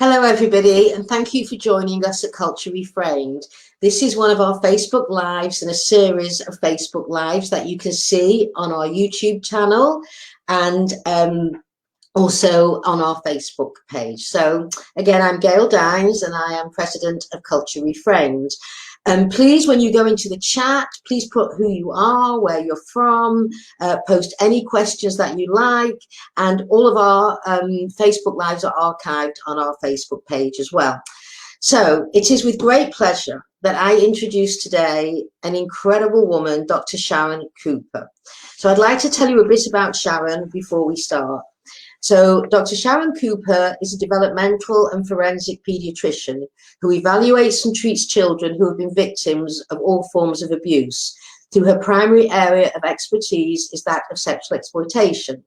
Hello, everybody, and thank you for joining us at Culture Reframed. This is one of our Facebook Lives in a series of Facebook Lives that you can see on our YouTube channel and also on our Facebook page. So again, I'm Gail Dines and I am president of Culture Reframed. Please, when you go into the chat, please put who you are, where you're from, post any questions that you like, and all of our Facebook Lives are archived on our Facebook page as well. So it is with great pleasure that I introduce today an incredible woman, Dr. Sharon Cooper. So I'd like to tell you a bit about Sharon before we start. So Dr. Sharon Cooper is a developmental and forensic pediatrician who evaluates and treats children who have been victims of all forms of abuse. Through her primary area of expertise is that of sexual exploitation.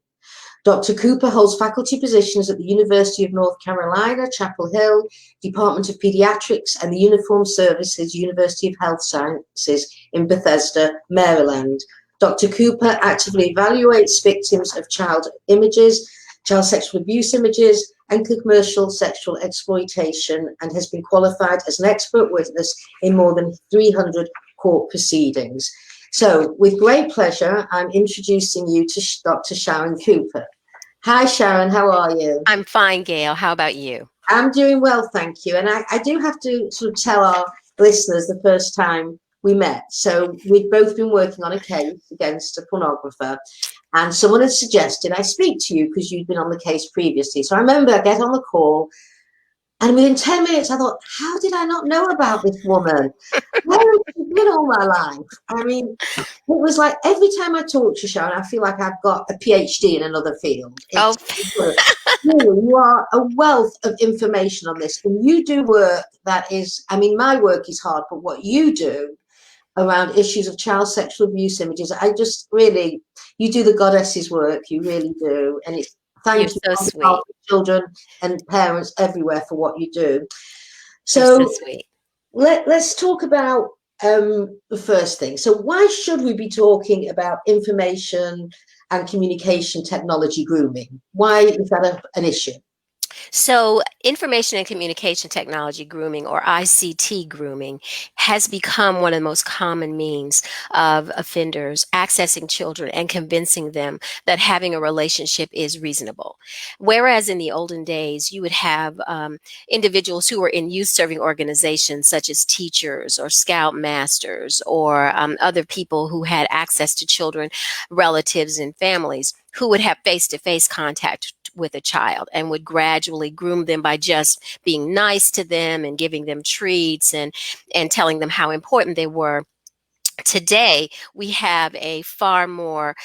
Dr. Cooper holds faculty positions at the University of North Carolina, Chapel Hill, Department of Pediatrics, and the Uniformed Services University of Health Sciences in Bethesda, Maryland. Dr. Cooper actively evaluates victims of child sexual abuse images, and commercial sexual exploitation, and has been qualified as an expert witness in more than 300 court proceedings. So, with great pleasure, I'm introducing you to Dr. Sharon Cooper. Hi, Sharon, how are you? I'm fine, Gail. How about you? I'm doing well, thank you. And I do have to sort of tell our listeners the first time we met. So, we've both been working on a case against a pornographer. And someone had suggested I speak to you because you'd been on the case previously. So I remember I get on the call, and within 10 minutes, I thought, how did I not know about this woman? Where has she been all my life? I mean, it was like every time I talk to Sharon, I feel like I've got a PhD in another field. You are a wealth of information on this, and you do work that is, I mean, my work is hard, but what you do around issues of child sexual abuse images, I just really, you do the goddess's work, you really do, and it's thank you so on sweet. behalf of children and parents everywhere for what you do. So sweet. Let's talk about the first thing. So why should we be talking about information and communication technology grooming? Why is that an issue? So, information and communication technology grooming, or ICT grooming, has become one of the most common means of offenders accessing children and convincing them that having a relationship is reasonable. Whereas in the olden days, you would have individuals who were in youth serving organizations such as teachers or scout masters or other people who had access to children, relatives, and families who would have face-to-face contact with a child and would gradually groom them by just being nice to them and giving them treats and telling them how important they were. Today, we have a far more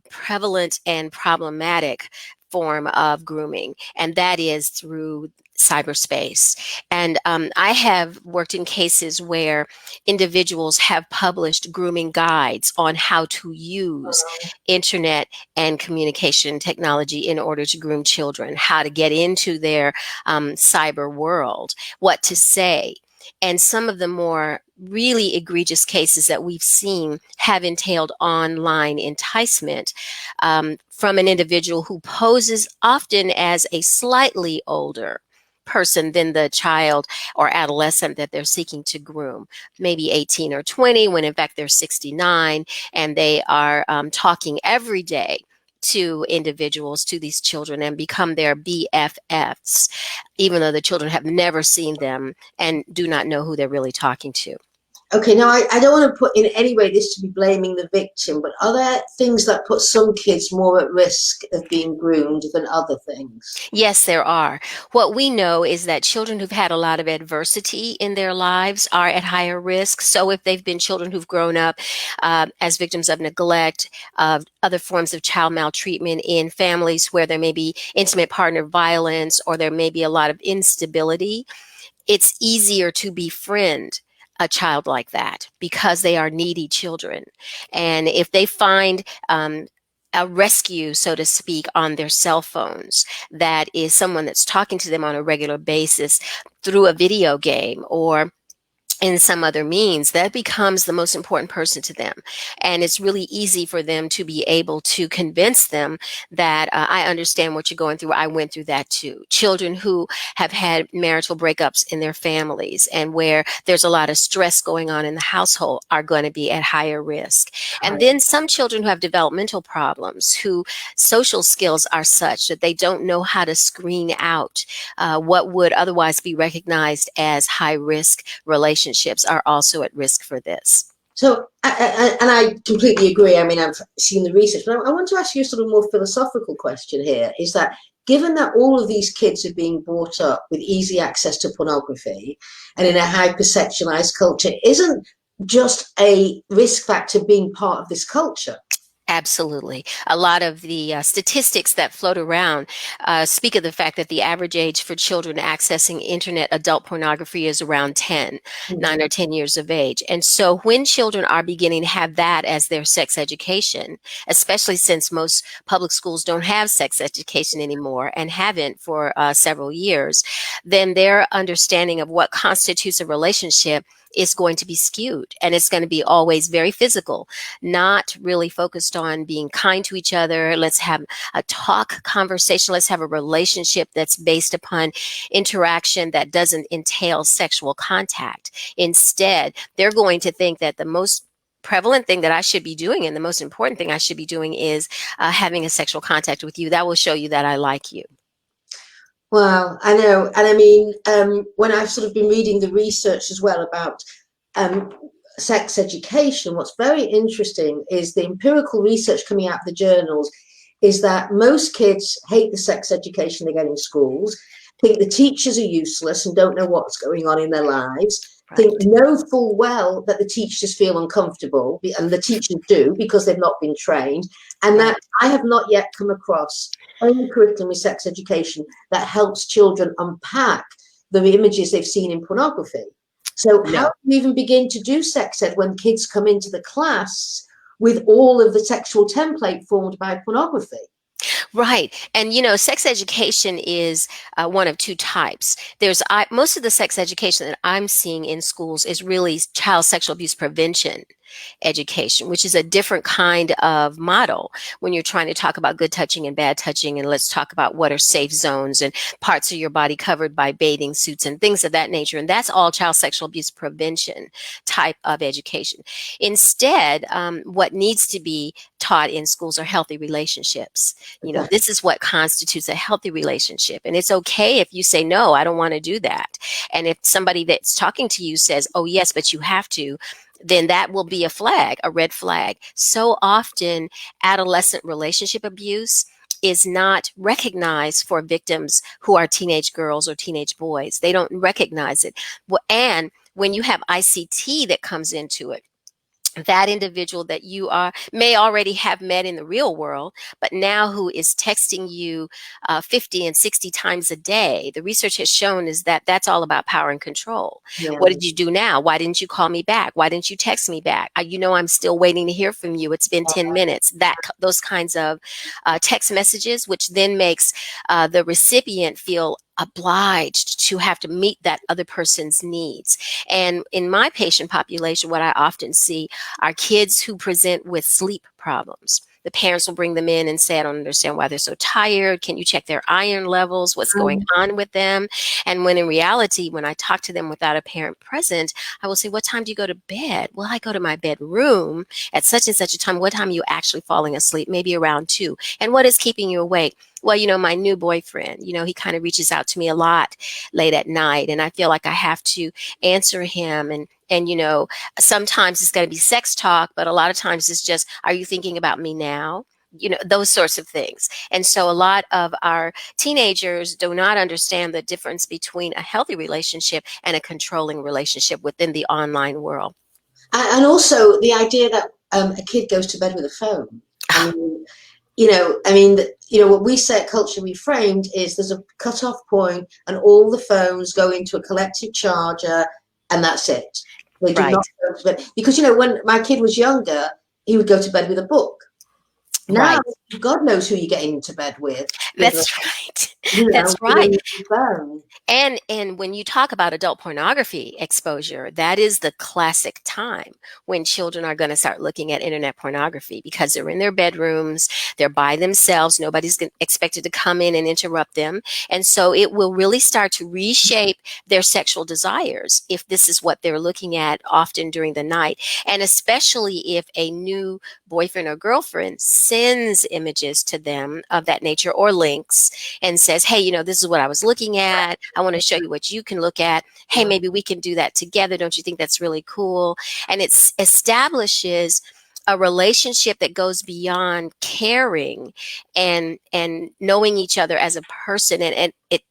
prevalent and problematic form of grooming, and that is through cyberspace. And I have worked in cases where individuals have published grooming guides on how to use internet and communication technology in order to groom children, how to get into their cyber world, what to say. And some of the more really egregious cases that we've seen have entailed online enticement from an individual who poses often as a slightly older person than the child or adolescent that they're seeking to groom, maybe 18 or 20, when in fact they're 69, and they are talking every day to individuals, to these children, and become their BFFs, even though the children have never seen them and do not know who they're really talking to. Okay, now I don't want to put in any way this to be blaming the victim, but are there things that put some kids more at risk of being groomed than other things? Yes, there are. What we know is that children who've had a lot of adversity in their lives are at higher risk. So if they've been children who've grown up as victims of neglect, other forms of child maltreatment in families where there may be intimate partner violence or there may be a lot of instability, it's easier to befriend a child like that because they are needy children. And if they find a rescue, so to speak, on their cell phones, that is someone that's talking to them on a regular basis through a video game or in some other means, that becomes the most important person to them. And it's really easy for them to be able to convince them that I understand what you're going through. I went through that too. Children who have had marital breakups in their families and where there's a lot of stress going on in the household are going to be at higher risk. And then some children who have developmental problems, who social skills are such that they don't know how to screen out what would otherwise be recognized as high risk relationships, are also at risk for this. So, and I completely agree. I mean, I've seen the research, but I want to ask you a sort of more philosophical question here, is that given that all of these kids are being brought up with easy access to pornography and in a hypersexualized culture, isn't just a risk factor being part of this culture? Absolutely. A lot of the statistics that float around speak of the fact that the average age for children accessing internet adult pornography is around 10, 9 or 10 years of age. And so when children are beginning to have that as their sex education, especially since most public schools don't have sex education anymore and haven't for several years, then their understanding of what constitutes a relationship is going to be skewed, and it's going to be always very physical, not really focused on being kind to each other. Let's have a talk conversation. Let's have a relationship that's based upon interaction that doesn't entail sexual contact. Instead, they're going to think that the most prevalent thing that I should be doing and the most important thing I should be doing is having a sexual contact with you. That will show you that I like you. Well, I know. And I mean, when I've sort of been reading the research as well about sex education, what's very interesting is the empirical research coming out of the journals is that most kids hate the sex education they get in schools, think the teachers are useless and don't know what's going on in their lives, know full well that the teachers feel uncomfortable, and the teachers do because they've not been trained, and that I have not yet come across any curriculum with sex education that helps children unpack the images they've seen in pornography. So how do you even begin to do sex ed when kids come into the class with all of the sexual template formed by pornography? Right. And, you know, sex education is one of two types. There's most of the sex education that I'm seeing in schools is really child sexual abuse prevention education, which is a different kind of model when you're trying to talk about good touching and bad touching. And let's talk about what are safe zones and parts of your body covered by bathing suits and things of that nature. And that's all child sexual abuse prevention type of education. Instead, what needs to be taught in schools are healthy relationships. You know, this is what constitutes a healthy relationship. And it's okay if you say, no, I don't want to do that. And if somebody that's talking to you says, oh, yes, but you have to, then that will be a flag, a red flag. So often adolescent relationship abuse is not recognized for victims who are teenage girls or teenage boys. They don't recognize it. And when you have ICT that comes into it, that individual that you may already have met in the real world, but now who is texting you 50 and 60 times a day, the research has shown is that that's all about power and control. Yeah. What did you do now? Why didn't you call me back? Why didn't you text me back? You know, I'm still waiting to hear from you. It's been 10 minutes. Those kinds of text messages, which then makes the recipient feel obliged to have to meet that other person's needs. And in my patient population, what I often see are kids who present with sleep problems. The parents will bring them in and say, I don't understand why they're so tired. Can you check their iron levels? What's going on with them? And when in reality, when I talk to them without a parent present, I will say, what time do you go to bed? Well, I go to my bedroom at such and such a time. What time are you actually falling asleep? Maybe around 2. And what is keeping you awake? Well, you know, my new boyfriend, you know, he kind of reaches out to me a lot late at night, and I feel like I have to answer him. And you know, sometimes it's going to be sex talk, but a lot of times it's just, are you thinking about me now? You know, those sorts of things. And so a lot of our teenagers do not understand the difference between a healthy relationship and a controlling relationship within the online world. And also the idea that a kid goes to bed with a phone. I mean, what we say at Culture Reframed is there's a cut-off point and all the phones go into a collective charger and that's it. They do not go to bed. Because, you know, when my kid was younger, he would go to bed with a book. Now, God knows who you're getting into bed with. That's right. That's with right. a phone. And when you talk about adult pornography exposure, that is the classic time when children are going to start looking at internet pornography because they're in their bedrooms, they're by themselves, nobody's expected to come in and interrupt them. And so it will really start to reshape their sexual desires if this is what they're looking at often during the night. And especially if a new boyfriend or girlfriend sends images to them of that nature or links and says, hey, this is what I was looking at. I want to show you what you can look at. Hey, maybe we can do that together. Don't you think that's really cool? And it establishes a relationship that goes beyond caring and knowing each other as a person. And it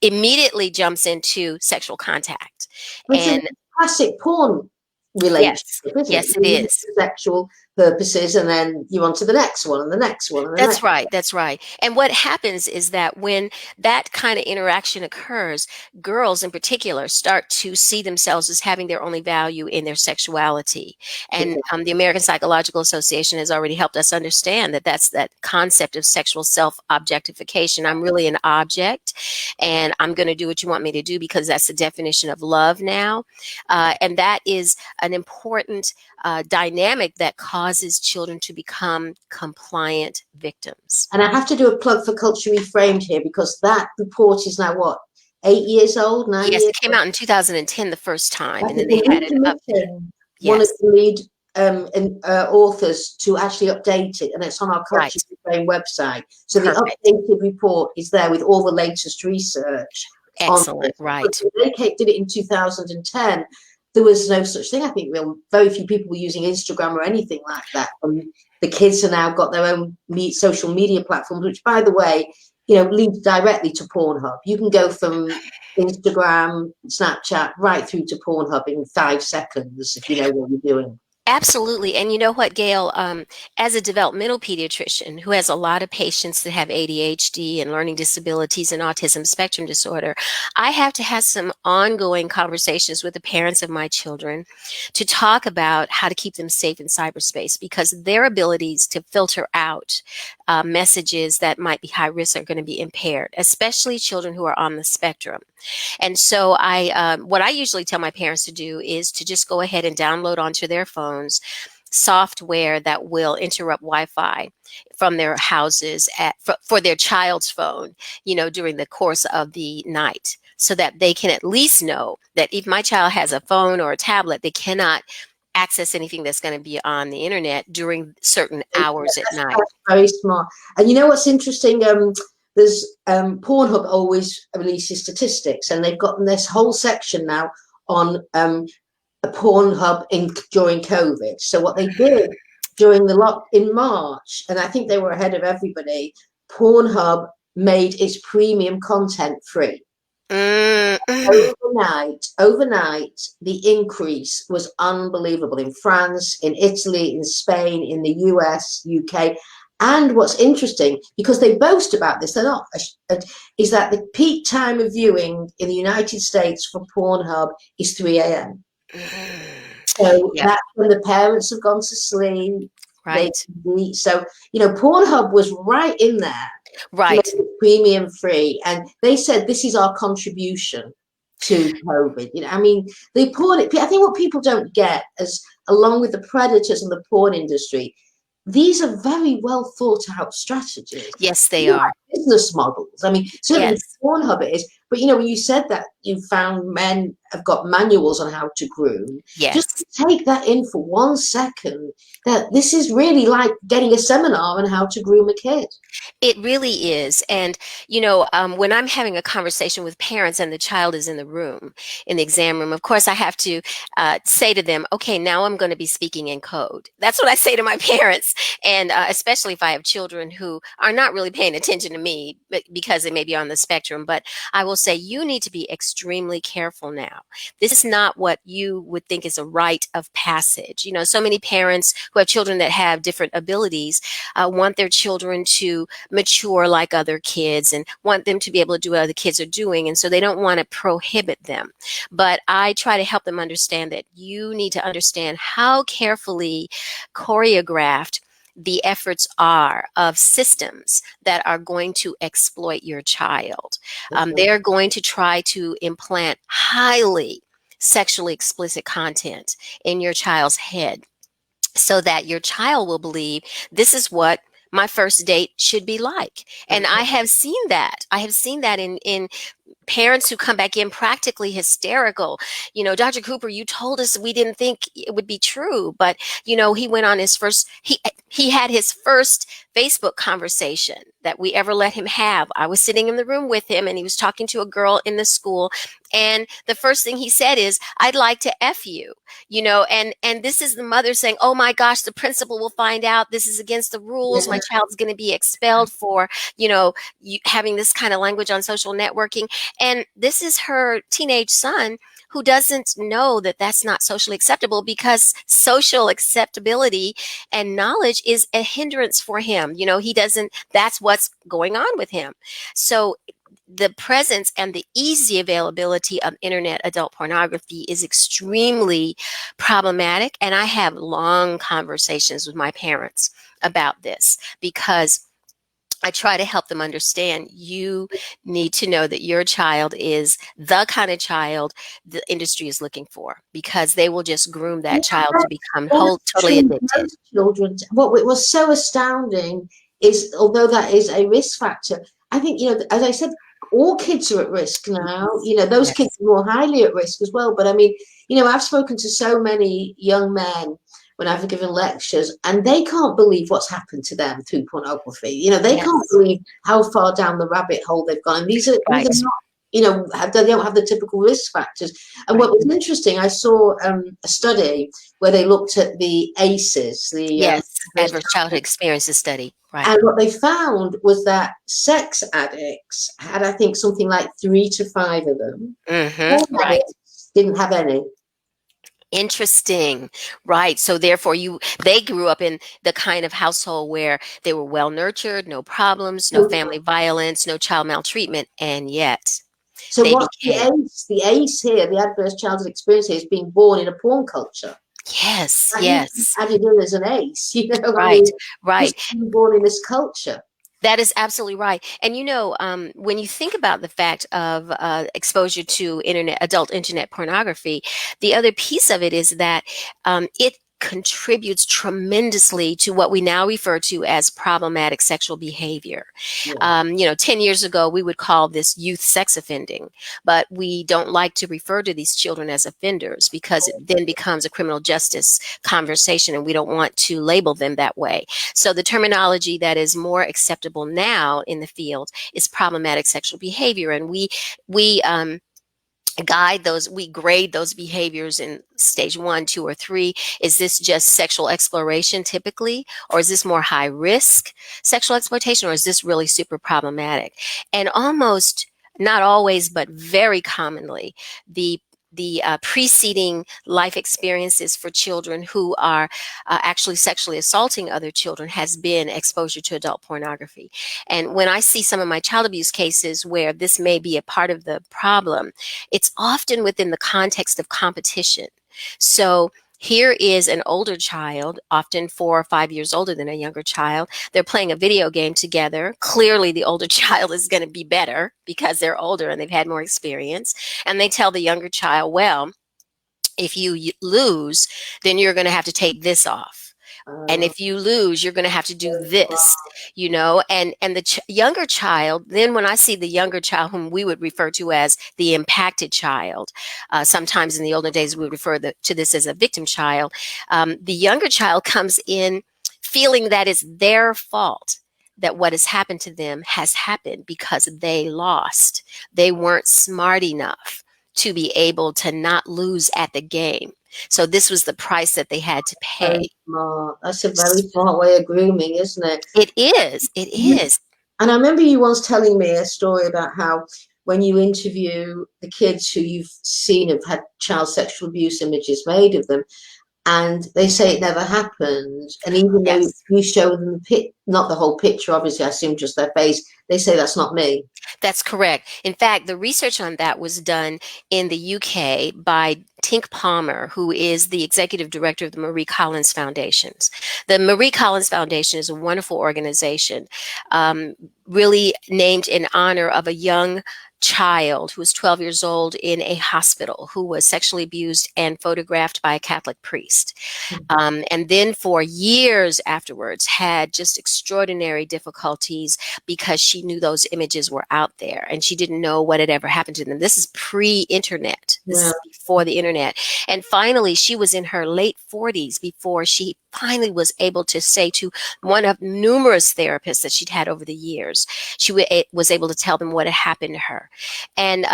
immediately jumps into sexual contact. It's a And classic porn relationship, yes, isn't it? yes, it You use is. it for sexual purposes, and then you're on to the next one, and the next one, and the That's next. right. That's right. And what happens is that when that kind of interaction occurs, girls in particular start to see themselves as having their only value in their sexuality. And the American Psychological Association has already helped us understand that that's that concept of sexual self-objectification. I'm really an object, and I'm going to do what you want me to do because that's the definition of love now. And that is an important dynamic that causes children to become compliant victims. And I have to do a plug for Culture Reframed here because that report is now what, 8 years old, nine Yes, years it came old. out in 2010 the first time, I and then think they the had new it updated. commission, one of Yes, the lead authors to actually update it, and it's on our Culture right. Reframed website. So the Perfect. updated report is there with all the latest research on Excellent. this. Right. Because when they did it in 2010, there was no such thing. I think very few people were using Instagram or anything like that. The kids have now got their own social media platforms, which, by the way, leads directly to Pornhub. You can go from Instagram, Snapchat, right through to Pornhub in 5 seconds if you know what you're doing. Absolutely. And you know what, Gail, as a developmental pediatrician who has a lot of patients that have ADHD and learning disabilities and autism spectrum disorder, I have to have some ongoing conversations with the parents of my children to talk about how to keep them safe in cyberspace because their abilities to filter out messages that might be high risk are going to be impaired, especially children who are on the spectrum. And so what I usually tell my parents to do is to just go ahead and download onto their phones software that will interrupt Wi-Fi from their houses for their child's phone, during the course of the night, so that they can at least know that if my child has a phone or a tablet, they cannot access anything that's going to be on the internet during certain hours at night. That's very smart. And you know what's interesting? There's Pornhub always releases statistics, and they've gotten this whole section now on a Pornhub during COVID. So what they did during the in March, and I think they were ahead of everybody, Pornhub made its premium content free. Overnight, the increase was unbelievable in France, in Italy, in Spain, in the US, UK. And what's interesting, because they boast about this, they're not, is that the peak time of viewing in the United States for Pornhub is 3 a.m. So Yep. that's when the parents have gone to sleep. Right. So, Pornhub was right in there. Right. Premium free. And they said this is our contribution to COVID. I mean, the porn, I think what people don't get, as along with the predators and the porn industry, these are very well thought out strategies. Yes, they are. Business models. I mean, certainly Yes. Pornhub it is. But when you said that you found men have got manuals on how to groom, Yes. just take that in for 1 second. That this is really like getting a seminar on how to groom a kid. It really is. And, when I'm having a conversation with parents and the child is in the room, in the exam room, of course, I have to say to them, okay, now I'm going to be speaking in code. That's what I say to my parents. And especially if I have children who are not really paying attention to me because they may be on the spectrum, but I will say, you need to be extremely careful now. This is not what you would think is a rite of passage. So many parents who have children that have different abilities want their children to mature like other kids and want them to be able to do what other kids are doing. And so they don't want to prohibit them. But I try to help them understand that you need to understand how carefully choreographed the efforts are of systems that are going to exploit your child. They're going to try to implant highly sexually explicit content in your child's head so that your child will believe this is what my first date should be like. And I have seen that. I have seen that in parents who come back in practically hysterical. Dr. Cooper, you told us we didn't think it would be true, but he went on his first, he had his first Facebook conversation that we ever let him have. I was sitting in the room with him and he was talking to a girl in the school. And the first thing he said is, I'd like to F you, and this is the mother saying, oh my gosh, the principal will find out. This is against the rules. My child's going to be expelled for, having this kind of language on social networking. And this is her teenage son who doesn't know that that's not socially acceptable, because social acceptability and knowledge is a hindrance for him. He doesn't, that's what's going on with him. So the presence and the easy availability of internet adult pornography is extremely problematic. And I have long conversations with my parents about this, because I try to help them understand you need to know that your child is the kind of child the industry is looking for, because they will just groom that child to become totally addicted. Children, what was so astounding is, although that is a risk factor, I think, as I said, all kids are at risk now. Those kids are more highly at risk as well. But I mean, I've spoken to so many young men when I've given lectures, and they can't believe what's happened to them through pornography. They can't believe how far down the rabbit hole they've gone. And these are not, they don't have the typical risk factors. And what was interesting, I saw a study where they looked at the ACEs, the Adverse Childhood Experiences Study. Right. And what they found was that sex addicts had, I think, something like 3 to 5 of them. Right. Didn't have any. Interesting. Right. So therefore they grew up in the kind of household where they were well nurtured, no problems, no family violence, no child maltreatment, and yet so what's the ACE here, the adverse childhood experience here, is being born in a porn culture. Yes. Added in as an ACE, Right. Being born in this culture. That is absolutely right. And when you think about the fact of exposure to adult internet pornography, the other piece of it is that it contributes tremendously to what we now refer to as problematic sexual behavior. 10 years ago, we would call this youth sex offending, but we don't like to refer to these children as offenders, because it then becomes a criminal justice conversation, and we don't want to label them that way. So the terminology that is more acceptable now in the field is problematic sexual behavior, and we grade those behaviors in stage 1, 2, or 3. Is this just sexual exploration typically, or is this more high risk sexual exploitation, or is this really super problematic? And almost, not always, but very commonly, the preceding life experiences for children who are actually sexually assaulting other children has been exposure to adult pornography. And when I see some of my child abuse cases where this may be a part of the problem, it's often within the context of competition. So here is an older child, often 4 or 5 years older than a younger child. They're playing a video game together. Clearly, the older child is going to be better because they're older and they've had more experience. And they tell the younger child, well, if you lose, then you're going to have to take this off. And if you lose, you're going to have to do this, and the younger child, then when I see the younger child, whom we would refer to as the impacted child, sometimes in the older days, we would refer to this as a victim child. The younger child comes in feeling that it's their fault, that what has happened to them has happened because they lost. They weren't smart enough to be able to not lose at the game. So this was the price that they had to pay. Very smart. That's a very smart way of grooming, isn't it? It is. It is. And I remember you once telling me a story about how when you interview the kids who you've seen have had child sexual abuse images made of them, and they say it never happened. And even though Yes. you show them the not the whole picture, obviously, I assume just their face, they say that's not me. That's correct. In fact, the research on that was done in the UK by Tink Palmer, who is the executive director of the Marie Collins Foundations. The Marie Collins Foundation is a wonderful organization, um, really named in honor of a young child who was 12 years old in a hospital who was sexually abused and photographed by a Catholic priest. And then for years afterwards had just extraordinary difficulties because she knew those images were out there and she didn't know what had ever happened to them. This is pre-internet. This Yeah. is before the internet. And finally, she was in her late 40s before she finally was able to say to one of numerous therapists that she'd had over the years, she was able to tell them what had happened to her. And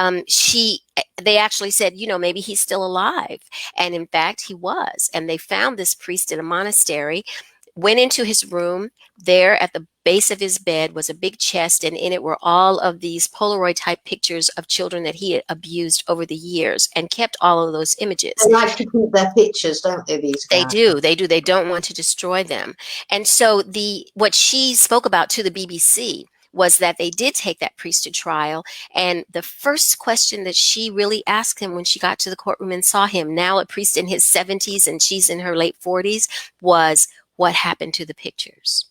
they actually said, maybe he's still alive. And in fact, he was. And they found this priest in a monastery, went into his room. There at the base of his bed was a big chest, and in it were all of these Polaroid type pictures of children that he had abused over the years, and kept all of those images. They like to keep their pictures, don't they, these guys? They do. They don't want to destroy them. And so what she spoke about to the BBC was that they did take that priest to trial. And the first question that she really asked him when she got to the courtroom and saw him, now a priest in his 70s and she's in her late 40s, was, what happened to the pictures?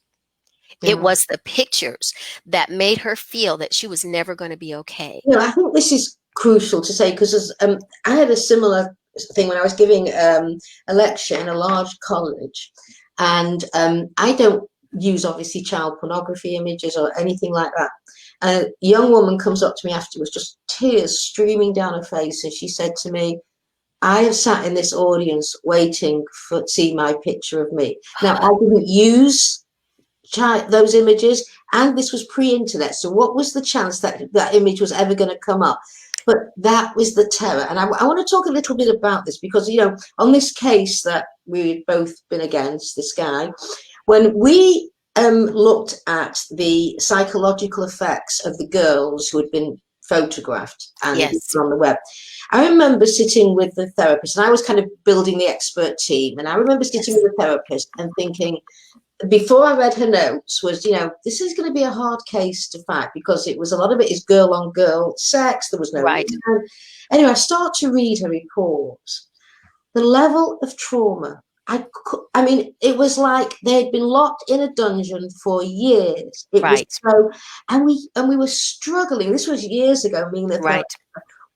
Yeah. It was the pictures that made her feel that she was never going to be okay. I think this is crucial to say, because I had a similar thing when I was giving a lecture in a large college, and I don't use obviously child pornography images or anything like that. A young woman comes up to me afterwards, just tears streaming down her face, and she said to me, I have sat in this audience waiting to see my picture of me. Now, I didn't use those images, and this was pre-internet, so what was the chance that that image was ever going to come up? But that was the terror. And I want to talk a little bit about this, because on this case that we've both been against, this guy, when we looked at the psychological effects of the girls who had been photographed and Yes. on the web, I remember sitting with the therapist, and I was kind of building the expert team, and I remember sitting with the therapist and thinking, before I read her notes, was, this is going to be a hard case to fight, because it was, a lot of it is girl on girl sex. There was no Right. women. Anyway, I start to read her report. The level of trauma, I mean, it was like they'd been locked in a dungeon for years. It Right. was so, and we were struggling. This was years ago. I mean, Right.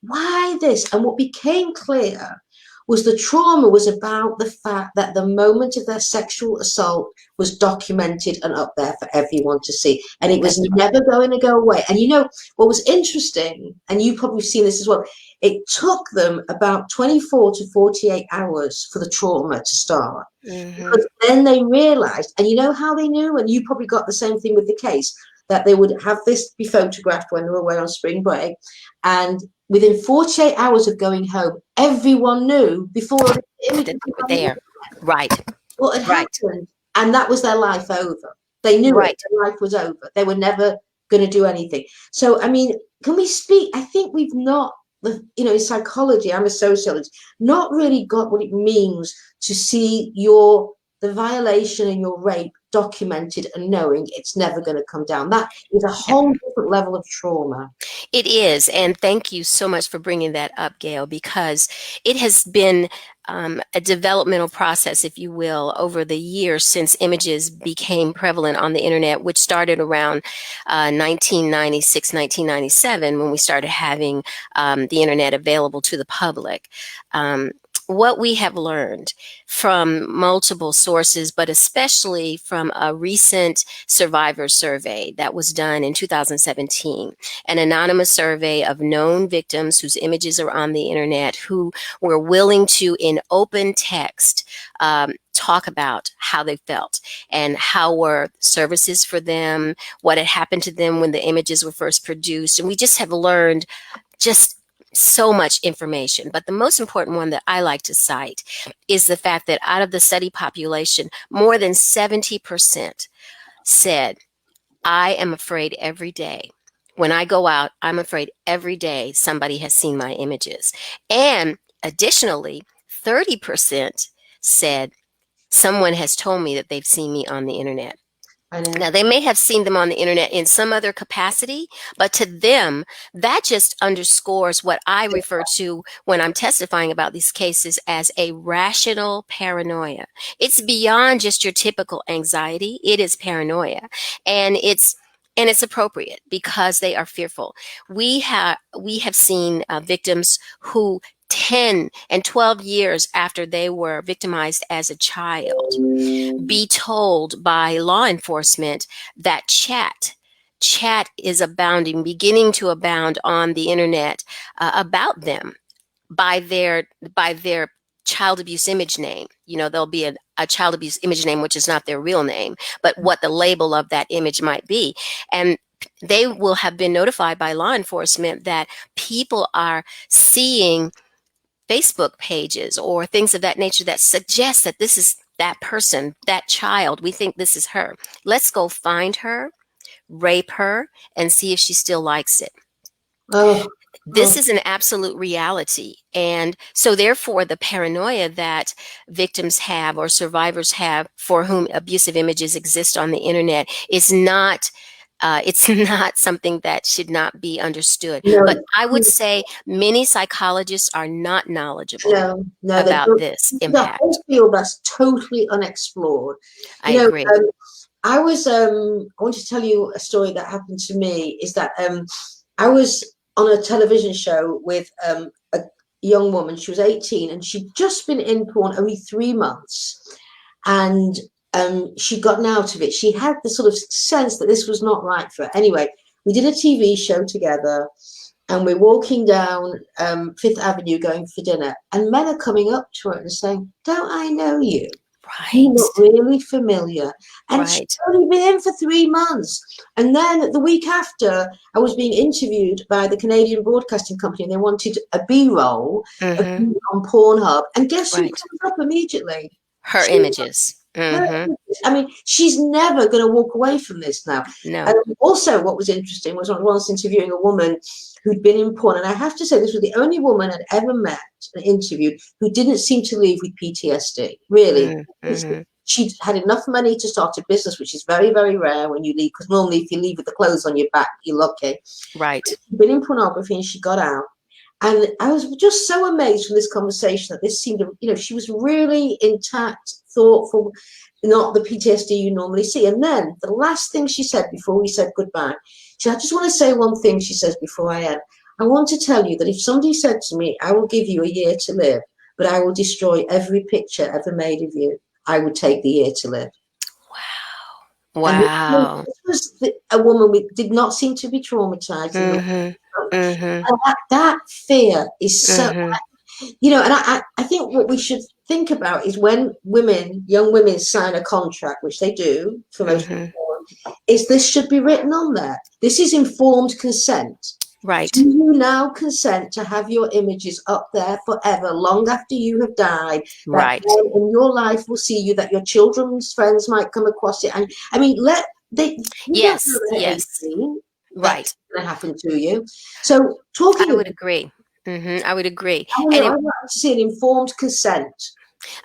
why this? And what became clear was the trauma was about the fact that the moment of their sexual assault was documented and up there for everyone to see. And it was never going to go away. And what was interesting, and you've probably seen this as well, it took them about 24 to 48 hours for the trauma to start. Mm-hmm. Because then they realized, and you know how they knew, and you probably got the same thing with the case, that they would have this be photographed when they were away on spring break, and within 48 hours of going home, everyone knew before the images were there. Right. What had happened, and that was their life over. They knew it, their life was over. They were never going to do anything. So, I mean, can we speak? I think we've not, in psychology, I'm a sociologist, not really got what it means to see the violation and your rape documented and knowing it's never going to come down. That is a whole different level of trauma. It is. And thank you so much for bringing that up, Gail, because it has been a developmental process, if you will, over the years since images became prevalent on the internet, which started around 1996, 1997, when we started having the internet available to the public. What we have learned from multiple sources, but especially from a recent survivor survey that was done in 2017, an anonymous survey of known victims whose images are on the internet, who were willing to, in open text, talk about how they felt and how were services for them, what had happened to them when the images were first produced. And we just have learned just so much information. But the most important one that I like to cite is the fact that out of the study population, more than 70% said, I am afraid every day. When I go out, I'm afraid every day somebody has seen my images. And additionally, 30% said, someone has told me that they've seen me on the internet. I know. Now, they may have seen them on the internet in some other capacity, but to them, that just underscores what I refer to when I'm testifying about these cases as a rational paranoia. It's beyond just your typical anxiety. It is paranoia. And it's appropriate because they are fearful. We have seen victims who 10 and 12 years after they were victimized as a child be told by law enforcement that chat is beginning to abound on the internet about them by their child abuse image name. There'll be a child abuse image name, which is not their real name, but what the label of that image might be. And they will have been notified by law enforcement that people are seeing Facebook pages or things of that nature that suggest that this is that person, that child. We think this is her. Let's go find her, rape her, and see if she still likes it. Oh, This is an absolute reality. And so therefore, the paranoia that victims have or survivors have for whom abusive images exist on the internet is not it's not something that should not be understood. no, But I would say many psychologists are not knowledgeable no, they about don't. this The impact. whole field that's totally unexplored. I agree. I want to tell you a story that happened to me. Is that I was on a television show with a young woman. She was 18 and she'd just been in porn only 3 months, and she'd gotten out of it. She had the sort of sense that this was not right for her. Anyway, we did a TV show together, and we're walking down Fifth Avenue going for dinner, and men are coming up to her and saying, "Don't I know you? You Right. look really familiar." And she'd Right. only been in for 3 months. And then the week after, I was being interviewed by the Canadian Broadcasting Company, and they wanted a B-roll of Mm-hmm. me on Pornhub. And guess who Right. comes up immediately? Her She images. Mm-hmm. I mean, she's never going to walk away from this now. No. Also, what was interesting was I was interviewing a woman who'd been in porn, and I have to say this was the only woman I'd ever met and interviewed who didn't seem to leave with PTSD. Really, Mm-hmm. she'd had enough money to start a business, which is very, very rare when you leave, because normally if you leave with the clothes on your back, you're lucky. Right. She'd been in pornography, and she got out. And I was just so amazed from this conversation that this seemed, she was really intact, thoughtful, not the PTSD you normally see. And then the last thing she said before we said goodbye, she said, "I just want to say one thing," she says, "before I end. I want to tell you that if somebody said to me, 'I will give you a year to live, but I will destroy every picture ever made of you,' I would take the year to live." Wow. And Wow. this was a woman who did not seem to be traumatized in the Mm-hmm. Mm-hmm. and that fear is so, Mm-hmm. and I think what we should think about is when young women sign a contract, which they do for most Mm-hmm. people, is this should be written on there. This is informed consent. Right. Do you now consent to have your images up there forever, long after you have died? That Right. in your life will see you, that your children's friends might come across it. And I mean, you don't know Yes. that at Yes. 18 Right. that's going to happen to you. So I talking would about, agree. I would agree. I And want to see an informed consent,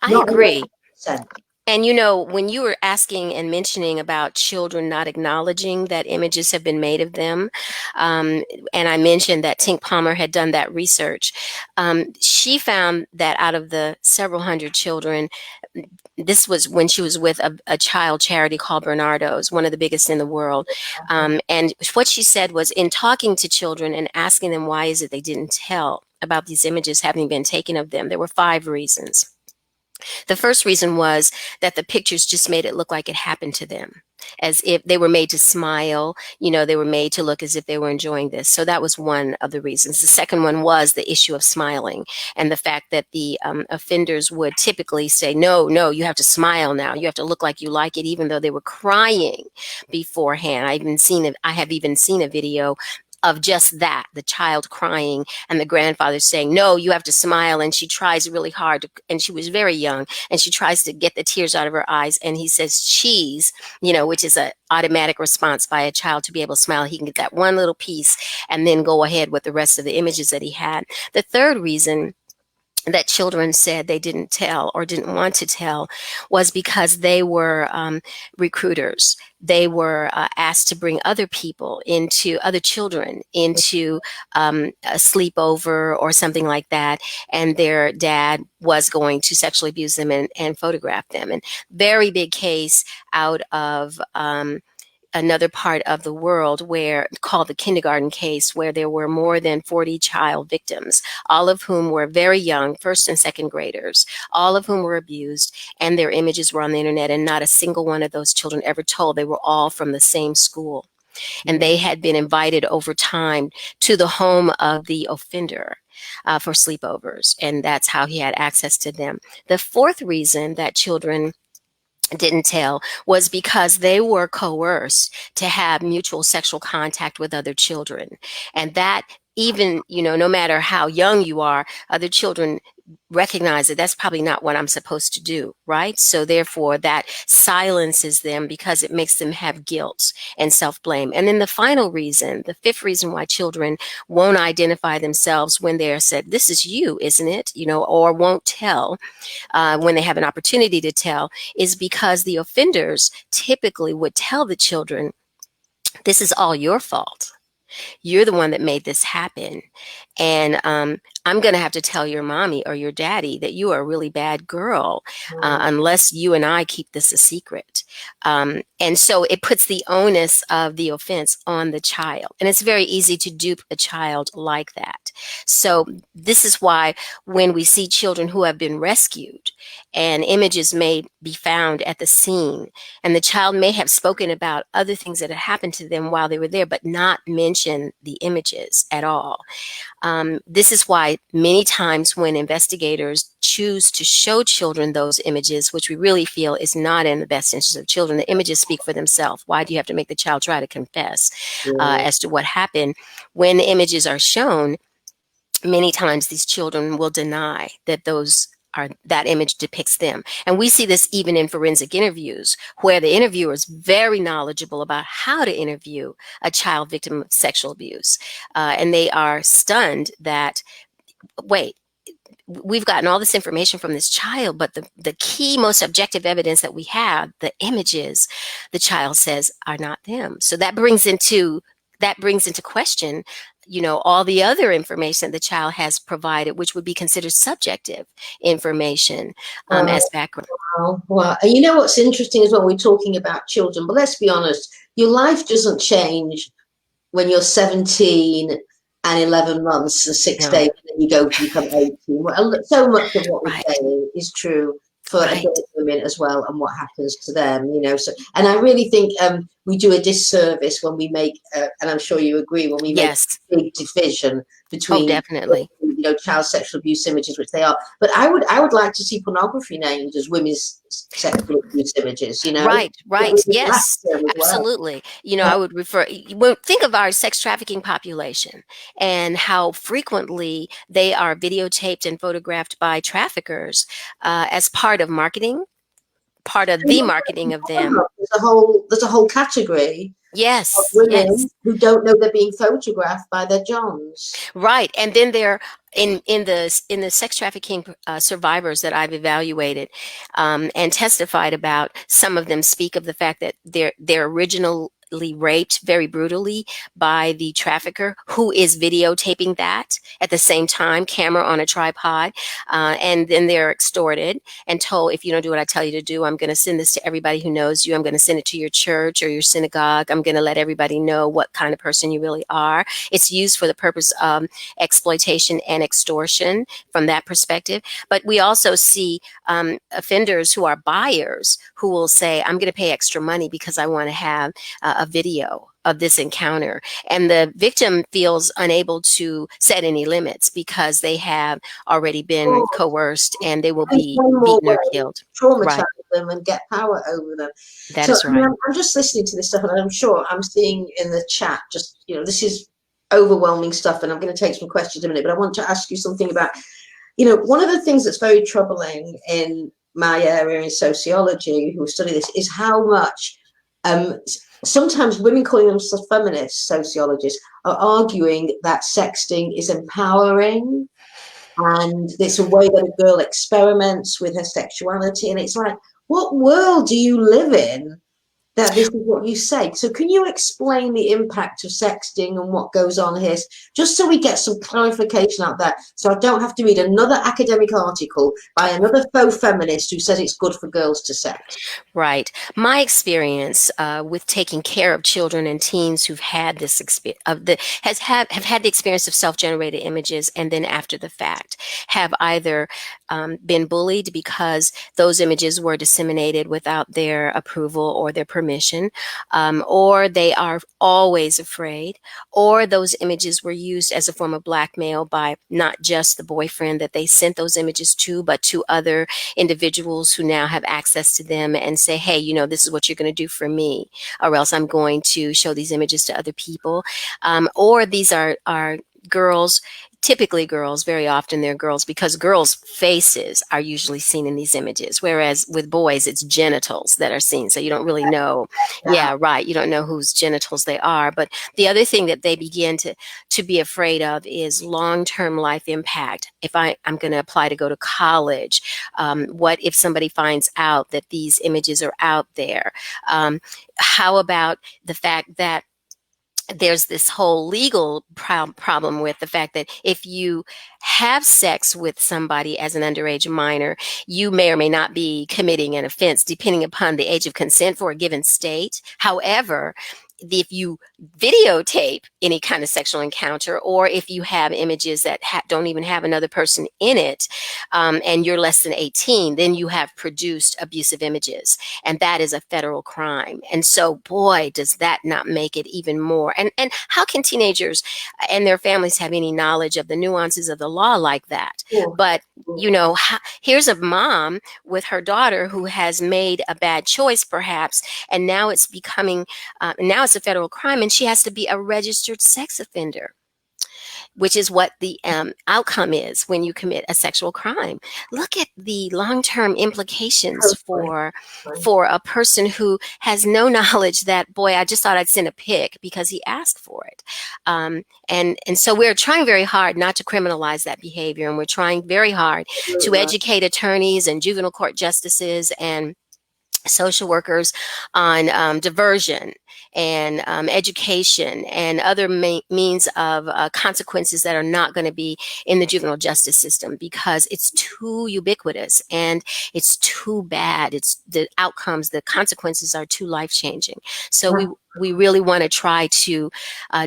I not a agree. consent. And when you were asking and mentioning about children not acknowledging that images have been made of them, um, and I mentioned that Tink Palmer had done that research, she found that out of the several hundred children, this was when she was with a child charity called Bernardo's, one of the biggest in the world. And what she said was, in talking to children and asking them why is it they didn't tell about these images having been taken of them, there were 5 reasons. The first reason was that the pictures just made it look like it happened to them, as if they were made to smile, they were made to look as if they were enjoying this. So that was one of the reasons. The second one was the issue of smiling and the fact that the offenders would typically say, no, no, you have to smile now. You have to look like you like it, even though they were crying beforehand. I have even seen a video of just that, the child crying and the grandfather saying, no, you have to smile. And she tries really hard and she was very young, and she tries to get the tears out of her eyes. And he says, cheese, which is an automatic response by a child to be able to smile. He can get that one little piece and then go ahead with the rest of the images that he had. The third reason that children said they didn't tell or didn't want to tell was because they were recruiters. They were asked to bring other people into, other children into a sleepover or something like that, and their dad was going to sexually abuse them and photograph them. And very big case out of another part of the world, where called the kindergarten case, where there were more than 40 child victims, all of whom were very young, first and second graders, all of whom were abused, and their images were on the internet, and not a single one of those children ever told. They were all from the same school, and they had been invited over time to the home of the offender for sleepovers, and that's how he had access to them. The fourth reason that children didn't tell was because they were coerced to have mutual sexual contact with other children. And that, even, no matter how young you are, other children recognize that that's probably not what I'm supposed to do, right? So therefore that silences them, because it makes them have guilt and self-blame. And then the final reason, the fifth reason why children won't identify themselves when they're said, this is you, isn't it? Or won't tell when they have an opportunity to tell, is because the offenders typically would tell the children, this is all your fault. You're the one that made this happen. And I'm going to have to tell your mommy or your daddy that you are a really bad girl unless you and I keep this a secret. And so it puts the onus of the offense on the child. And it's very easy to dupe a child like that. So this is why when we see children who have been rescued and images may be found at the scene, and the child may have spoken about other things that had happened to them while they were there, but not mention the images at all. This is why many times when investigators choose to show children those images, which we really feel is not in the best interest of children, the images speak for themselves. Why do you have to make the child try to confess as to what happened? When the images are shown, many times these children will deny that that image depicts them. And we see this even in forensic interviews, where the interviewer is very knowledgeable about how to interview a child victim of sexual abuse. And they are stunned that, wait, we've gotten all this information from this child, but the key, most objective evidence that we have, the images, the child says are not them. So that brings into question, all the other information the child has provided, which would be considered subjective information as background. Well, and you know what's interesting is when we're talking about children, but let's be honest, your life doesn't change when you're 17 and 11 months and 6 days, and then you go to become 18. Well, so much of what we're saying is true for adult women as well, and what happens to them, So, and I really think we do a disservice when we make, and I'm sure you agree, when we make a big division between, definitely, child sexual abuse images, which they are. But I would like to see pornography named as women's sexual abuse images. Right. Yes, absolutely. I would think of our sex trafficking population and how frequently they are videotaped and photographed by traffickers as part of marketing, part of the marketing of them. There's a whole category. Yes. Of women who don't know they're being photographed by their johns. Right. And then they're in the sex trafficking survivors that I've evaluated and testified about. Some of them speak of the fact that they're originally raped very brutally by the trafficker, who is videotaping that at the same time, camera on a tripod, and then they're extorted and told, if you don't do what I tell you to do, I'm going to send this to everybody who knows you. I'm going to send it to your church or your synagogue. I'm going to let everybody know what kind of person you really are. It's used for the purpose of exploitation and extortion from that perspective. But we also see offenders who are buyers who will say, I'm going to pay extra money because I want to have a video of this encounter. And the victim feels unable to set any limits because they have already been coerced, and they will be beaten or killed. Traumatize them and get power over them. That is right. I'm just listening to this stuff, and I'm sure I'm seeing in the chat, just, this is overwhelming stuff, and I'm going to take some questions in a minute, but I want to ask you something about, one of the things that's very troubling in my area in sociology, who study this, is how much sometimes women calling themselves feminist sociologists are arguing that sexting is empowering. And it's a way that a girl experiments with her sexuality. And it's like, what world do you live in that this is what you say? So can you explain the impact of sexting and what goes on here, just so we get some clarification out there, so I don't have to read another academic article by another faux feminist who says it's good for girls to sex? Right. My experience with taking care of children and teens who've had this have had the experience of self-generated images, and then after the fact have either been bullied because those images were disseminated without their approval or their permission, or they are always afraid, or those images were used as a form of blackmail by not just the boyfriend that they sent those images to, but to other individuals who now have access to them and say, hey, you know, this is what you're going to do for me, or else I'm going to show these images to other people. Or these are girls, typically girls, very often they're girls, because girls' faces are usually seen in these images, whereas with boys, it's genitals that are seen. So you don't really know. Yeah, right. You don't know whose genitals they are. But the other thing that they begin to be afraid of is long-term life impact. If I'm going to apply to go to college, what if somebody finds out that these images are out there? How about the fact that there's this whole legal problem with the fact that if you have sex with somebody as an underage minor, you may or may not be committing an offense depending upon the age of consent for a given state. However, if you videotape any kind of sexual encounter, or if you have images that don't even have another person in it, and you're less than 18, then you have produced abusive images, and that is a federal crime. And so, boy, does that not make it even more. And how can teenagers and their families have any knowledge of the nuances of the law like that? But you know, here's a mom with her daughter who has made a bad choice, perhaps, and now it's becoming, now it's a federal crime, and she has to be a registered sex offender, which is what the outcome is when you commit a sexual crime. Look at the long-term implications for a person who has no knowledge that, boy, I just thought I'd send a pic because he asked for it. And so we're trying very hard not to criminalize that behavior, and we're trying very hard to educate attorneys and juvenile court justices and social workers on diversion and education and other means of consequences that are not going to be in the juvenile justice system, because it's too ubiquitous and it's too bad. It's the outcomes, the consequences are too life-changing. So we really want to try to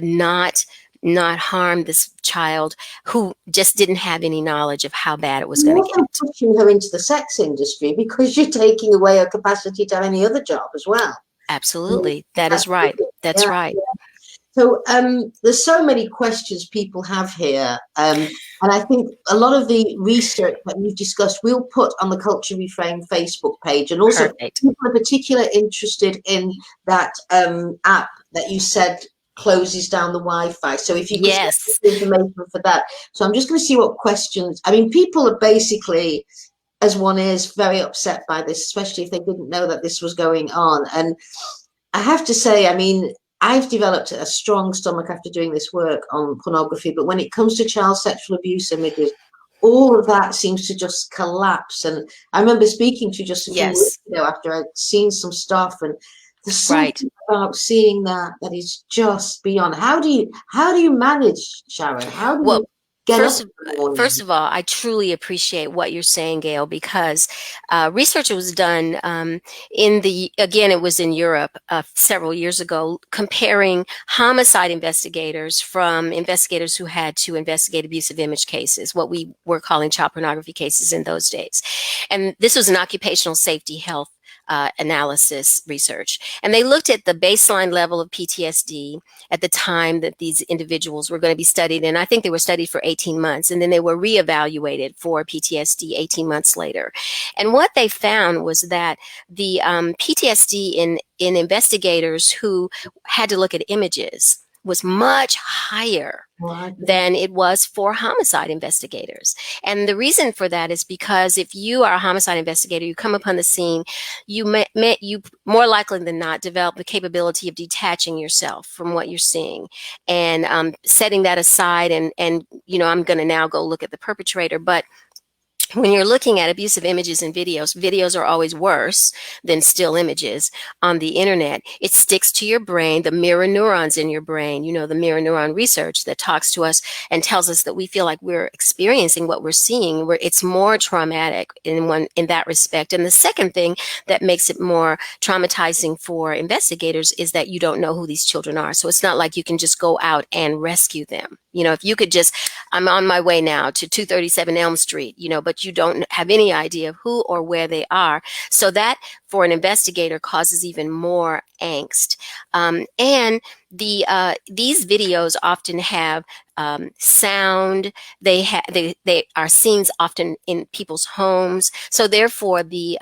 not harm this child who just didn't have any knowledge of how bad it was going to get. Pushing her into the sex industry because you're taking away her capacity to have any other job as well. Absolutely. That is right. That's right. So there's so many questions people have here. And I think a lot of the research that we've discussed, we'll put on the Culture Reframed Facebook page. And also, people are particularly interested in that app that you said closes down the Wi-Fi. So if you could get information for that. So I'm just going to see what questions. I mean, people are basically, as one is, very upset by this, especially if they didn't know that this was going on. And I have to say, I mean, I've developed a strong stomach after doing this work on pornography, but when it comes to child sexual abuse images, all of that seems to just collapse. And I remember speaking to you just a few weeks ago after I'd seen some stuff, and there's something about seeing that is just beyond. How do you manage, Sharon? How do you First of all, I truly appreciate what you're saying, Gail, because research was done it was in Europe several years ago, comparing homicide investigators from investigators who had to investigate abusive image cases, what we were calling child pornography cases in those days. And this was an occupational safety health analysis research. And they looked at the baseline level of PTSD at the time that these individuals were going to be studied. And I think they were studied for 18 months. And then they were reevaluated for PTSD 18 months later. And what they found was that the PTSD in investigators who had to look at images was much higher than it was for homicide investigators. And the reason for that is because if you are a homicide investigator, you come upon the scene, you more likely than not develop the capability of detaching yourself from what you're seeing and setting that aside. And I'm going to now go look at the perpetrator, but when you're looking at abusive images and videos are always worse than still images on the internet. It sticks to your brain, the mirror neurons in your brain, the mirror neuron research that talks to us and tells us that we feel like we're experiencing what we're seeing, where it's more traumatic in that respect. And the second thing that makes it more traumatizing for investigators is that you don't know who these children are. So it's not like you can just go out and rescue them. If you could just, I'm on my way now to 237 Elm Street, but you don't have any idea of who or where they are. So that, for an investigator, causes even more angst. And these videos often have sound. They are scenes often in people's homes. So therefore, the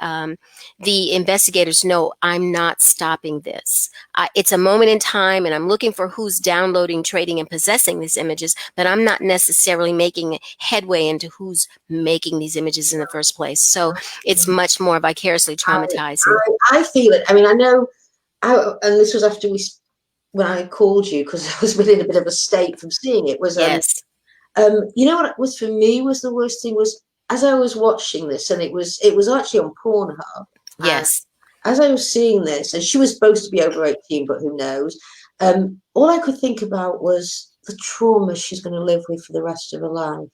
investigators know, I'm not stopping this. It's a moment in time, and I'm looking for who's downloading, trading, and possessing these images, but I'm not necessarily making headway into who's making these images in the first place. So it's much more vicariously traumatizing. I feel it. I mean, I know, and this was after when I called you, because I was in a bit of a state from seeing it. Was yes. What it was for me was the worst thing was, as I was watching this, and it was actually on Pornhub. Yes. As I was seeing this, and she was supposed to be over 18, but who knows? All I could think about was the trauma she's going to live with for the rest of her life.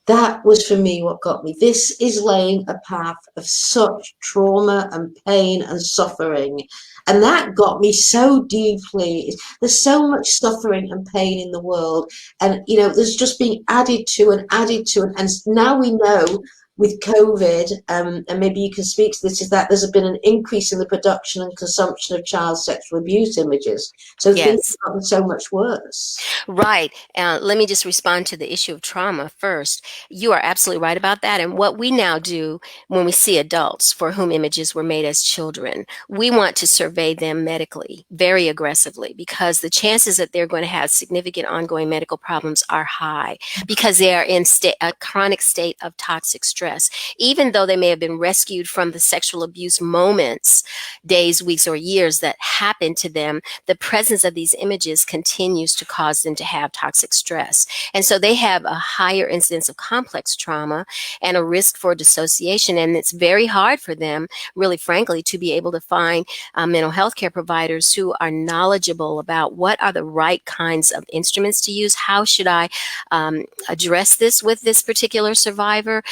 That was for me what got me. This is laying a path of such trauma and pain and suffering. And that got me so deeply. There's so much suffering and pain in the world. And, there's just being added to and added to. And now we know with COVID, and maybe you can speak to this, is that there's been an increase in the production and consumption of child sexual abuse images. So things have gotten so much worse. Right. Let me just respond to the issue of trauma first. You are absolutely right about that. And what we now do when we see adults for whom images were made as children, we want to survey them medically very aggressively, because the chances that they're going to have significant ongoing medical problems are high, because they are in a chronic state of toxic stress. Even though they may have been rescued from the sexual abuse moments, days, weeks, or years that happened to them, the presence of these images continues to cause them to have toxic stress. And so they have a higher incidence of complex trauma and a risk for dissociation. And it's very hard for them, really frankly, to be able to find mental health care providers who are knowledgeable about what are the right kinds of instruments to use. How should I address this with this particular survivor?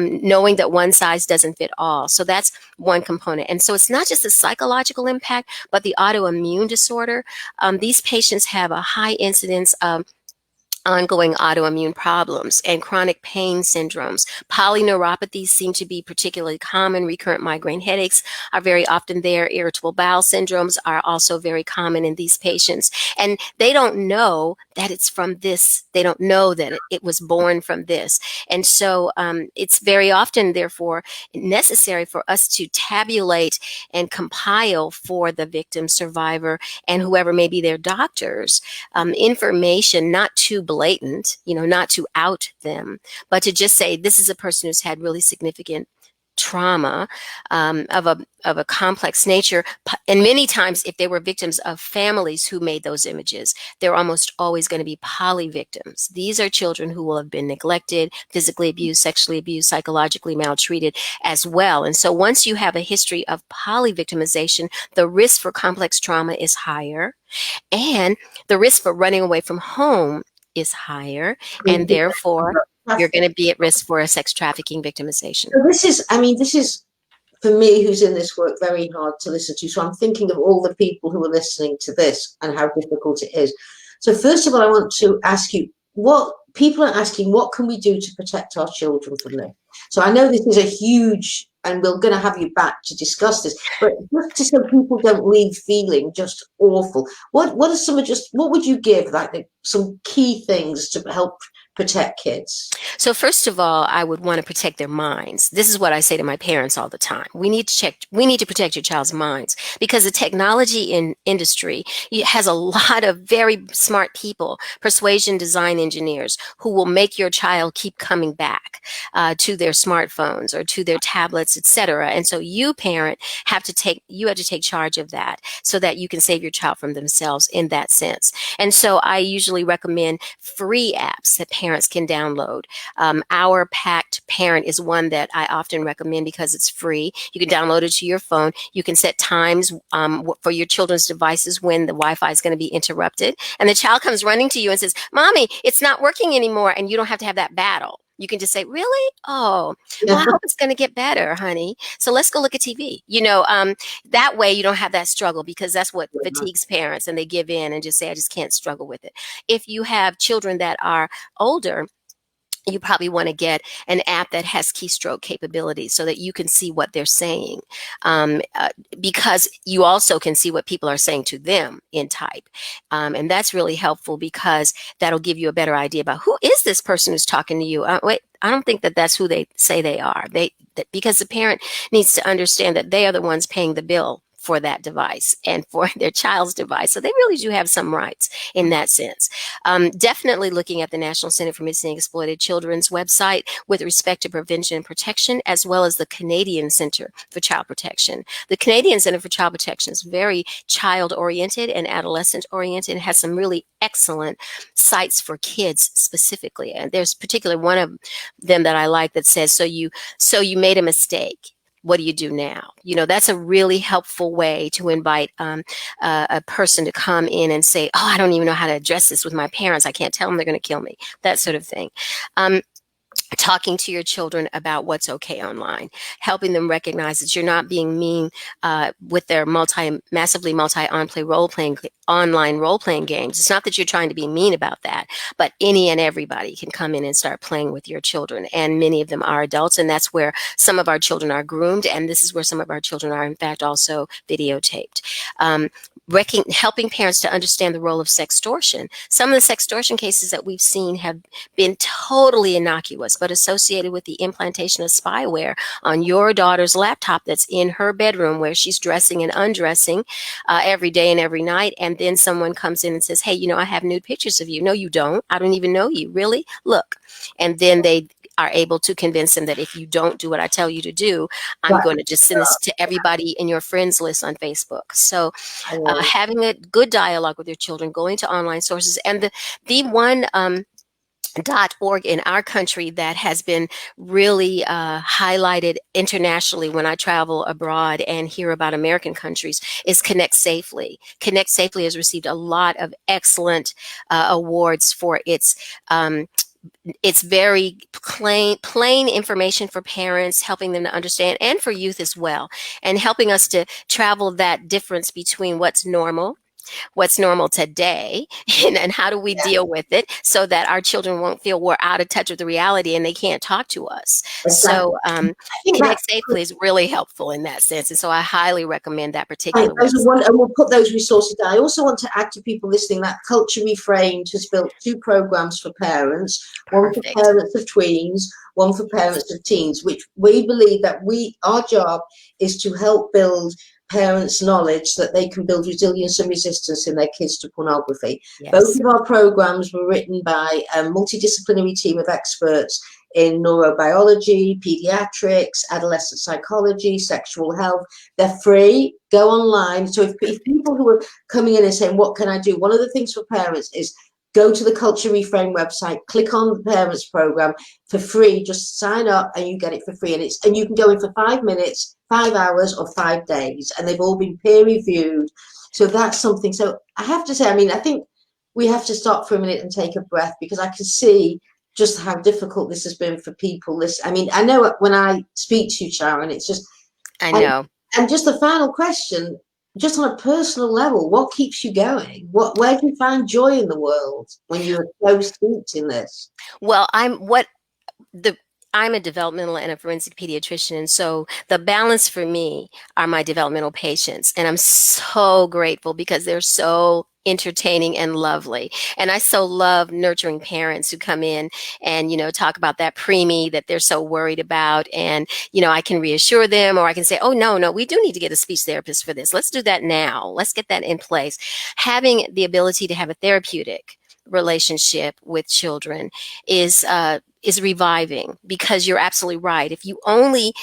Knowing that one size doesn't fit all. So that's one component. And so it's not just the psychological impact, but the autoimmune disorder. These patients have a high incidence of ongoing autoimmune problems and chronic pain syndromes. Polyneuropathies seem to be particularly common. Recurrent migraine headaches are very often there. Irritable bowel syndromes are also very common in these patients. And they don't know that it's from this. They don't know that it was born from this. And so it's very often, therefore, necessary for us to tabulate and compile for the victim, survivor, and whoever may be their doctors, information not too blatant, not to out them, but to just say, this is a person who's had really significant trauma of a complex nature. And many times, if they were victims of families who made those images, they're almost always going to be poly victims. These are children who will have been neglected, physically abused, sexually abused, psychologically maltreated as well. And so once you have a history of poly victimization, the risk for complex trauma is higher, and the risk for running away from home is higher, and therefore you're going to be at risk for a sex trafficking victimization. So this is for me, who's in this work, very hard to listen to. So I'm thinking of all the people who are listening to this and how difficult it is. So first of all, I want to ask you, what people are asking, what can we do to protect our children from this? So I know this is a huge, and we're going to have you back to discuss this, but just so people don't leave feeling just awful, what would you give, like, some key things to help protect kids? So first of all, I would want to protect their minds. This is what I say to my parents all the time. We need to protect your child's minds because the technology industry has a lot of very smart people, persuasion design engineers who will make your child keep coming back to their smartphones or to their tablets, etc. And so you parent have to take charge of that so that you can save your child from themselves in that sense. And so I usually recommend free apps that parents can download. Our Packed Parent is one that I often recommend because it's free. You can download it to your phone. You can set times for your children's devices when the Wi-Fi is going to be interrupted. And the child comes running to you and says, "Mommy, it's not working anymore." And you don't have to have that battle. You can just say, "Really? Oh, well, I hope it's going to get better, honey. So let's go look at TV." That way you don't have that struggle because that's what fatigues parents and they give in and just say, "I just can't struggle with it." If you have children that are older, you probably want to get an app that has keystroke capabilities so that you can see what they're saying, because you also can see what people are saying to them in type. And that's really helpful because that'll give you a better idea about who is this person who's talking to you. Wait, I don't think that that's who they say they are. Because the parent needs to understand that they are the ones paying the bill for that device and for their child's device. So they really do have some rights in that sense. Definitely looking at the National Center for Missing and Exploited Children's website with respect to prevention and protection, as well as the Canadian Center for Child Protection. The Canadian Center for Child Protection is very child-oriented and adolescent-oriented and has some really excellent sites for kids specifically. And there's particularly one of them that I like that says, so you made a mistake. What do you do now? That's a really helpful way to invite a person to come in and say, "Oh, I don't even know how to address this with my parents. I can't tell them, they're going to kill me." That sort of thing. Talking to your children about what's okay online, helping them recognize that you're not being mean with their massively online role-playing games. It's not that you're trying to be mean about that, but any and everybody can come in and start playing with your children. And many of them are adults, and that's where some of our children are groomed, and this is where some of our children are, in fact, also videotaped. Helping parents to understand the role of sextortion. Some of the sextortion cases that we've seen have been totally innocuous, but associated with the implantation of spyware on your daughter's laptop that's in her bedroom where she's dressing and undressing every day and every night. And then someone comes in and says, "Hey, I have nude pictures of you." "No, you don't. I don't even know you." "Really? Look." And then they are able to convince them that if you don't do what I tell you to do, I'm going to just send this to everybody in your friends list on Facebook. So having a good dialogue with your children, going to online sources, and the one .org in our country that has been really highlighted internationally when I travel abroad and hear about American countries is Connect Safely. Connect Safely has received a lot of excellent awards for it's very plain information for parents, helping them to understand, and for youth as well, and helping us to travel that difference between what's normal today, and how do we deal with it so that our children won't feel we're out of touch with the reality and they can't talk to us. Exactly. So Connect Safely is really helpful in that sense. And so I highly recommend that particular website. And we'll put those resources down. I also want to add to people listening that Culture Reframed has built 2 programs for parents, one for parents of tweens, one for parents of teens, which we believe that our job is to help build parents' knowledge that they can build resilience and resistance in their kids to pornography. Yes. Both of our programs were written by a multidisciplinary team of experts in neurobiology, pediatrics, adolescent psychology, sexual health. They're free. Go online. So if people who are coming in and saying, "What can I do?" One of the things for parents is go to the Culture Reframe website, click on the parents program for free. Just sign up and you get it for free. And you can go in for 5 minutes, 5 hours, or 5 days. And they've all been peer reviewed. So that's something. So I have to say, I think we have to stop for a minute and take a breath, because I can see just how difficult this has been for people. I know when I speak to you, Sharon, it's just, I know. And just the final question, just on a personal level, what keeps you going? Where do you find joy in the world when you're so steeped in this? Well, I'm a developmental and a forensic pediatrician, and so the balance for me are my developmental patients, and I'm so grateful because they're so entertaining, and lovely. And I so love nurturing parents who come in and, talk about that preemie that they're so worried about. And, I can reassure them, or I can say, oh, no, we do need to get a speech therapist for this. Let's do that now. Let's get that in place. Having the ability to have a therapeutic relationship with children is reviving, because you're absolutely right. If you only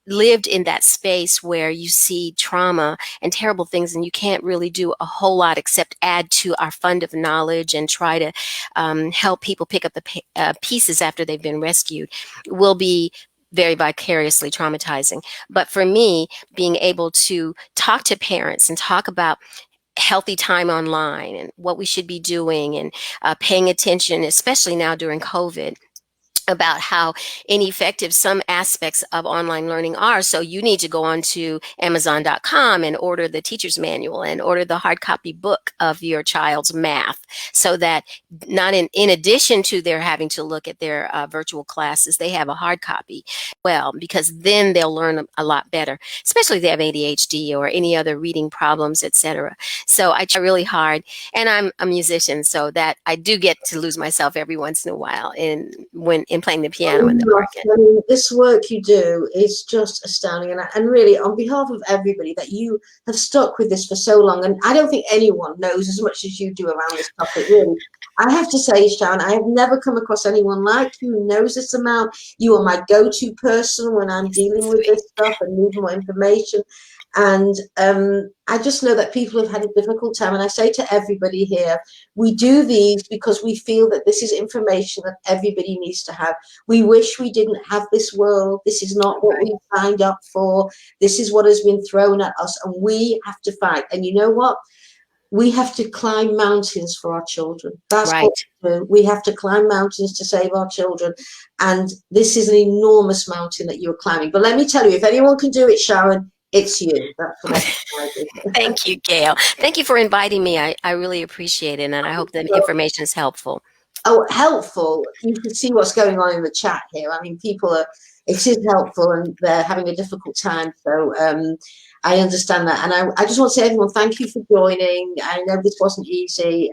lived in that space where you see trauma and terrible things, and you can't really do a whole lot except add to our fund of knowledge and try to help people pick up the pieces after they've been rescued, will be very vicariously traumatizing. But for me, being able to talk to parents and talk about healthy time online and what we should be doing, and paying attention, especially now during COVID, about how ineffective some aspects of online learning are. So you need to go on to Amazon.com and order the teacher's manual and order the hard copy book of your child's math, so that not in addition to their having to look at their virtual classes, they have a hard copy. Well, because then they'll learn a lot better, especially if they have ADHD or any other reading problems, etc. So I try really hard, and I'm a musician, so that I do get to lose myself every once in a while in playing the piano in the market. I mean, this work you do is just astounding, and really, on behalf of everybody, that you have stuck with this for so long, and I don't think anyone knows as much as you do around this topic, really. I have to say, Sharon, I have never come across anyone like you who knows this amount. You are my go-to person when I'm dealing with this stuff and need more information. And I just know that people have had a difficult time. And I say to everybody here, we do these because we feel that this is information that everybody needs to have. We wish we didn't have this world. This is not what we signed up for. This is what has been thrown at us, and we have to fight. And you know what? We have to climb mountains for our children. That's Right. what we do. We have to climb mountains to save our children. And this is an enormous mountain that you're climbing. But let me tell you, if anyone can do it, Sharon, it's you. That's what I do. Thank you, Gail. Thank you for inviting me. I really appreciate it, and I hope the information is helpful. Oh, helpful. You can see what's going on in the chat here. I mean, it is helpful, and they're having a difficult time. So I understand that. And I just want to say, everyone, thank you for joining. I know this wasn't easy.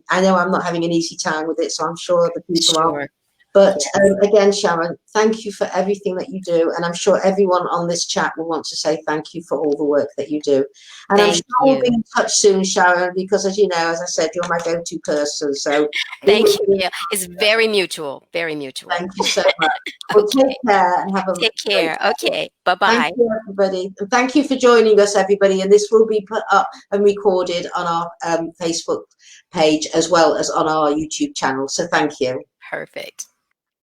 I know I'm not having an easy time with it, so I'm sure other people are. But again, Sharon, thank you for everything that you do. And I'm sure everyone on this chat will want to say thank you for all the work that you do. And I'm sure we'll be in touch soon, Sharon, because as you know, as I said, you're my go-to person. So thank you. Yeah, it's very mutual, very mutual. Thank you so much. Well, take care and have a take care. Okay. Bye-bye. Thank you, everybody. And thank you for joining us, everybody. And this will be put up and recorded on our Facebook page as well as on our YouTube channel. So thank you. Perfect.